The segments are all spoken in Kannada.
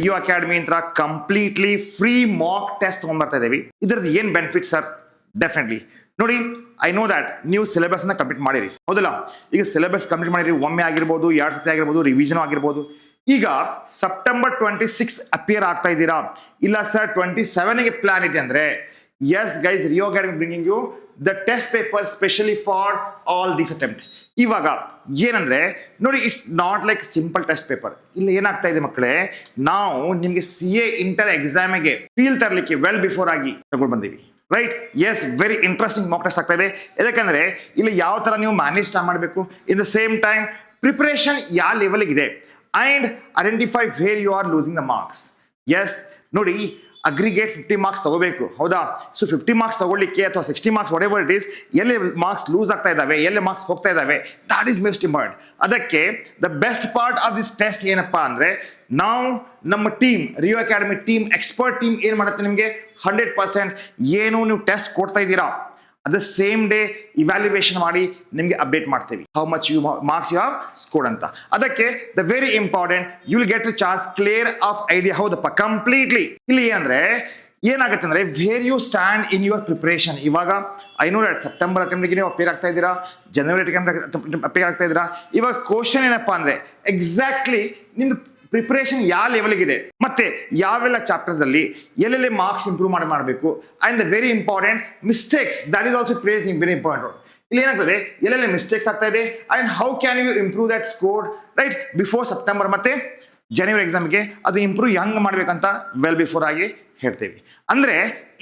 ರಿಯೋ ಅಕಾಡೆಮಿ ಅಂತ ಕಂಪ್ಲೀಟ್ಲಿ ಫ್ರೀ ಮಾಕ್ ಟೆಸ್ಟ್ ತಗೊಂಡ್ಬರ್ತಾ ಇದೀವಿ. ಇದ್ರದ್ದು ಏನ್ ಬೆನಿಫಿಟ್ ಸರ್? ಡೆಫಿನೆಟ್ಲಿ ನೋಡಿ, ಐ ನೋ ದಟ್ ನೀವು ಸಿಲೆಬಸ್ ನ ಕಂಪ್ಲೀಟ್ ಮಾಡಿರಿ, ಹೌದಲ್ಲ? ಈಗ ಸಿಲೆಬಸ್ ಕಂಪ್ಲೀಟ್ ಮಾಡಿರಿ, ಒಮ್ಮೆ ಆಗಿರ್ಬೋದು, 2 ಸತಿ ಆಗಿರ್ಬೋದು, ರಿವಿಷನ್ ಆಗಿರ್ಬೋದು. ಈಗ ಸೆಪ್ಟೆಂಬರ್ 26 ಅಪಿಯರ್ ಆಗ್ತಾ ಇದ್ದೀರಾ, ಇಲ್ಲ ಸರ್ 27ಗೆ ಪ್ಲಾನ್ ಇದೆ ಅಂದ್ರೆ, yes guys, Rio Academy bringing you the test paper specially for all this attempt. ಇವಾಗ ಏನಂದ್ರೆ ನೋಡಿ, it's not like simple test paper. ಇಲ್ಲಿ ಏನಾಗ್ತಾ ಇದೆ ಮಕ್ಕಳೇ, ನಾವು ನಿಮ್ಗೆ CA ಇಂಟರ್ ಎಕ್ಸಾಮಿಗೆ ಫೀಲ್ ತರಲಿಕ್ಕೆ ವೆಲ್ ಬಿಫೋರ್ ಆಗಿ ತಗೊಂಡು ಬಂದೀವಿ, right? Yes, very interesting mock test ಆಗ್ತಾ ಇದೆ. ಯಾಕಂದ್ರೆ ಇಲ್ಲಿ ಯಾವ ತರ ನೀವು ಮ್ಯಾನೇಜ್ ಮಾಡಬೇಕು, in the same time preparation ಯಾವ ಲೆವೆಲ್ ಇದೆ, and identify where you are losing the marks. Yes ನೋಡಿ, ಅಗ್ರಿಗೇಟ್ 50 ಮಾರ್ಕ್ಸ್ ತಗೋಬೇಕು, ಹೌದಾ? ಸೊ 50 ಮಾರ್ಕ್ಸ್ ತಗೊಳ್ಳಿಕ್ಕೆ ಅಥವಾ 60 marks whatever it is, ಎಲ್ಲಿ ಮಾರ್ಕ್ಸ್ ಲೂಸ್ ಆಗ್ತಾ ಇದಾವೆ, ಎಲ್ಲಿ ಮಾರ್ಕ್ಸ್ ಹೋಗ್ತಾ ಇದಾವೆ, ದಟ್ ಈಸ್ ಮೋಸ್ಟ್ ಇಂಪಾರ್ಟೆಂಟ್. ಅದಕ್ಕೆ the best part of this test ಏನಪ್ಪಾ ಅಂದ್ರೆ, ನಾವು ನಮ್ಮ team, Rio Academy team, expert team ಏನ್ ಮಾಡುತ್ತೆ, ನಿಮಗೆ 100% ಏನು ನೀವು ಟೆಸ್ಟ್ ಕೊಡ್ತಾ ಇದ್ದೀರಾ ಅದ ಸೇಮ್ ಡೇ ಇವ್ಯಾಲ್ಯೂಯೇಷನ್ ಮಾಡಿ ನಿಮಗೆ ಅಪ್ಡೇಟ್ ಮಾಡ್ತೀವಿ, how much you marks you have scored ಅಂತ. ಅದಕ್ಕೆ the very important, you will get a chance clear of idea. ಹೌದಪ್ಪ, ಕಂಪ್ಲೀಟ್ಲಿ ಇಲ್ಲಿ ಏನಂದ್ರೆ ಏನಾಗುತ್ತೆ ಅಂದ್ರೆ, where you stand in your preparation. ಇವಾಗ ಐ ನೋ ದಟ್ ಸೆಪ್ಟೆಂಬರ್ ಅಟೆಂಪ್ಟ್ಗೆ ನೀವು ಅಪೇರ್ ಆಗ್ತಾ ಇದ್ದೀರಾ, ಜನವರಿ ಅಪೇರ್ ಆಗ್ತಾ ಇದ್ದೀರಾ. ಇವಾಗ ಕ್ವಶನ್ ಏನಪ್ಪಾ ಅಂದ್ರೆ, ಎಕ್ಸಾಕ್ಟ್ಲಿ ನಿಮ್ದು ಪ್ರಿಪರೇಷನ್ ಯಾವ ಲೆವೆಲ್ಗಿದೆ, ಮತ್ತೆ ಯಾವೆಲ್ಲ ಚಾಪ್ಟರ್ಸ್ ಅಲ್ಲಿ ಎಲ್ಲೆಲ್ಲಿ ಮಾರ್ಕ್ಸ್ ಇಂಪ್ರೂವ್ ಮಾಡಬೇಕು, and the very important mistakes, that is also place in very important. ಇಲ್ಲಿ ಏನಾಗ್ತದೆ, ಎಲ್ಲೆಲ್ಲಿ ಮಿಸ್ಟೇಕ್ಸ್ ಆಗ್ತಾ ಇದೆ, and how can you improve that score, right? Before September ಮತ್ತೆ ಜನವರಿ ಎಕ್ಸಾಮ್ಗೆ ಅದು ಇಂಪ್ರೂವ್ ಹೆಂಗ್ ಮಾಡ್ಬೇಕಂತ ವೆಲ್ ಬಿಫೋರ್ ಆಗಿ ಹೇಳ್ತೇವೆ. ಅಂದ್ರೆ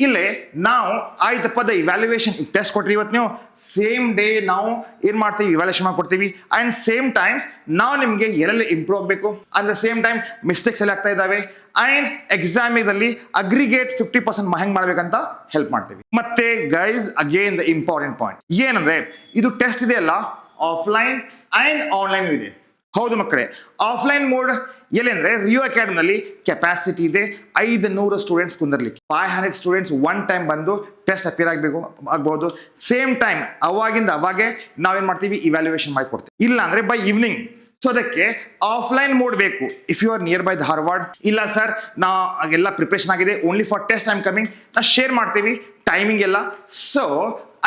ಇಲ್ಲೇ ನಾವು ಆಯ್ತಪ್ಪ, ದ ಇವ್ಯಾಲ್ಯೂಯೇಷನ್ ಟೆಸ್ಟ್ ಕೊಟ್ರಿ ಇವತ್ತು ನೀವು, ಸೇಮ್ ಡೇ ನಾವು ಏನ್ ಮಾಡ್ತೀವಿ, ಇವ್ಯಾಲ್ಯೂಯೇಷನ್ ಮಾಡ್ಕೊಡ್ತೀವಿ. ಅಂಡ್ ಸೇಮ್ ಟೈಮ್ಸ್ ನಾವು ನಿಮ್ಗೆ ಎಲ್ಲೆಲ್ಲಿ ಇಂಪ್ರೂವ್ ಆಗಬೇಕು, at the same time mistakes ಎಲ್ಲ ಆಗ್ತಾ ಇದಾವೆ, ಅಂಡ್ ಎಕ್ಸಾಮಿನಲ್ಲಿ ಅಗ್ರಿಗೇಟ್ 50% ಹೆಂಗ್ ಮಾಡ್ಬೇಕಂತ ಹೆಲ್ಪ್ ಮಾಡ್ತೀವಿ. ಮತ್ತೆ guys, again the important point ಏನಂದ್ರೆ, ಇದು ಟೆಸ್ಟ್ ಇದೆ ಅಲ್ಲ, ಆಫ್ಲೈನ್ ಅಂಡ್ ಆನ್ಲೈನ್ ಇದೆ, ಹೌದು ಮಕ್ಕಳೇ. ಆಫ್ಲೈನ್ ಮೋಡ್ ಎಲ್ಲಿ ಅಂದ್ರೆ, ರಿಯೋ ಅಕಾಡೆಮಿನಲ್ಲಿ ಕೆಪಾಸಿಟಿ ಇದೆ 500 ಸ್ಟೂಡೆಂಟ್ಸ್ ಕುಂದರ್ಲಿಕ್ಕೆ. 500 ಸ್ಟೂಡೆಂಟ್ಸ್ ಒನ್ ಟೈಮ್ ಬಂದು ಟೆಸ್ಟ್ ಅಪಿಯರ್ ಆಗ್ಬಹುದು. ಸೇಮ್ ಟೈಮ್ ಅವಾಗಿಂದ ಅವಾಗೆ ನಾವೇನ್ ಮಾಡ್ತೀವಿ, ಇವ್ಯಾಲ್ಯೂಯೇಷನ್ ಮಾಡಿ ಕೊಡ್ತೀವಿ. ಇಲ್ಲ ಅಂದ್ರೆ ಬೈ ಈವ್ನಿಂಗ್. ಸೊ ಅದಕ್ಕೆ ಆಫ್ಲೈನ್ ಮೋಡ್ ಬೇಕು if you are near by Dharwad. ಇಲ್ಲ ಸರ್, ನಾ ಎಲ್ಲ ಪ್ರಿಪರೇಷನ್ ಆಗಿದೆ, only for test I am coming, ನಾ ಶೇರ್ ಮಾಡ್ತೀವಿ ಟೈಮಿಂಗ್ ಎಲ್ಲ. ಸೊ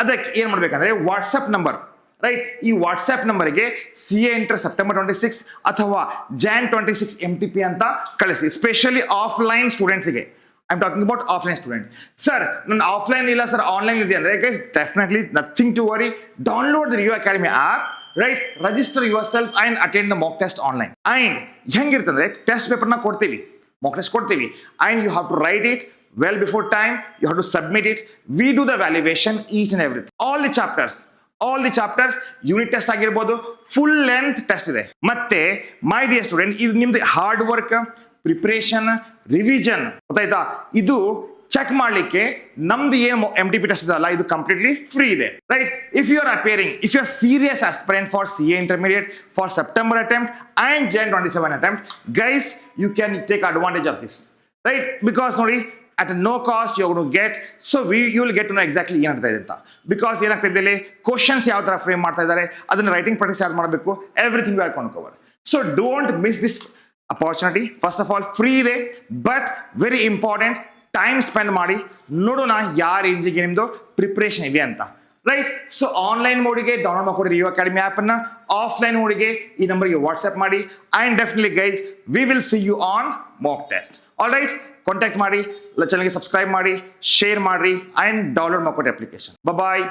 ಅದಕ್ಕೆ ಏನ್ ಮಾಡ್ಬೇಕಂದ್ರೆ, ವಾಟ್ಸಪ್ ನಂಬರ್, ರೈಟ್? ಈ ವಾಟ್ಸ್ಆಪ್ ನಂಬರ್ಗೆ CA ಇಂಟರ್ ಸೆಪ್ಟೆಂಬರ್ 26 ಅಥವಾ Jan 26 MTP ಅಂತ ಕಳಿಸಿ, ಸ್ಪೆಷಲಿ ಆಫ್ಲೈನ್ ಸ್ಟೂಡೆಂಟ್ಸ್ಗೆ. I am talking about offline students. Sir ನನ್ನ ಆಫ್ಲೈನ್ ಇಲ್ಲ ಸರ್, ಆನ್ಲೈನ್ ಇದೆ ಅಂದ್ರೆ, guys definitely nothing to worry, download the Rio Academy app, right? Register yourself and attend the mock test online. And ಹೆಂಗಿರ್ತಂದ್ರೆ, ಟೆಸ್ಟ್ ಪೇಪರ್ನ ಕೊಡ್ತೀವಿ, ಮಾಕ್ ಟೆಸ್ಟ್ ಕೊಡ್ತೀವಿ, and you have to write it well before time, you have to submit it, we do the evaluation each and everything, all the chapters unit test ಆಗಿರ್ಬೋದು, ಫುಲ್ ಲೆಂತ್ ಟೆಸ್ಟ್ ಇದೆ. ಮತ್ತೆ ಮೈ ಡಿಯರ್ ಸ್ಟೂಡೆಂಟ್, ಇದು ನಿಮ್ದು ಹಾರ್ಡ್ ವರ್ಕ್, ಪ್ರಿಪರೇಷನ್, ರಿವಿಷನ್, ಗೊತ್ತಾಯ್ತಾ? ಇದು ಚೆಕ್ ಮಾಡ್ಲಿಕ್ಕೆ ನಮ್ದು ಏನು MTP ಟೆಸ್ಟ್ ಇದಲ್ಲ, ಇದು ಕಂಪ್ಲೀಟ್ಲಿ ಫ್ರೀ ಇದೆ, right? If you are appearing, if you are serious aspirant for CA intermediate for September attempt and Jan 27 attempt, guys, you can take advantage of this, right? Because ನೋಡಿ, at no cost you're going to get, so you will get to know exactly ಏನಾಗ್ತಾ ಇದೆ ಅಂತ. ಬಿಕಾಸ್ ಏನಾಗ್ತಾ ಇದೆ, ಕ್ವಶನ್ಸ್ ಯಾವ ತರ ಫ್ರೇಮ್ ಮಾಡ್ತಾ ಇದ್ದಾರೆ, ಅದನ್ನ ರೈಟಿಂಗ್ ಪ್ರಾಕ್ಟೀಸ್ ಯಾರು ಮಾಡಬೇಕು, everything we are gonna cover. So don't miss this opportunity. First of all free ಇದೆ, but very important, time spend ಮಾಡಿ ನೋಡೋಣ ಯಾವ ರೇಂಜಿಗೆ ನಿಮ್ದು ಪ್ರಿಪರೇಷನ್ ಇದೆ ಅಂತ, ರೈಟ್? ಸೊ ಆನ್ಲೈನ್ ಮೋಡಿಗೆ ಡೌನ್ಲೋಡ್ ಮಾಡ್ಕೊಡಿ ರಿಯೋ ಅಕಾಡೆಮಿ ಆಪ್ ಅನ್ನ, ಆಫ್ಲೈನ್ ಮೋಡಿಗೆ ಈ ನಂಬರ್ಗೆ ವಾಟ್ಸ್ಆಪ್ ಮಾಡಿ. And definitely guys, we will see you on mock test. All right, contact ಮಾಡಿ, ಚಾನಲ್ಗೆ ಸಬ್ಸ್ಕ್ರೈಬ್ ಮಾಡಿ, ಶೇರ್ ಮಾಡಿ, ಅಂಡ್ ಡೌನ್ಲೋಡ್ ಮಾಡ್ಕೊಡಿ ಅಪ್ಲಿಕೇಶನ್. ಬಾಯ್.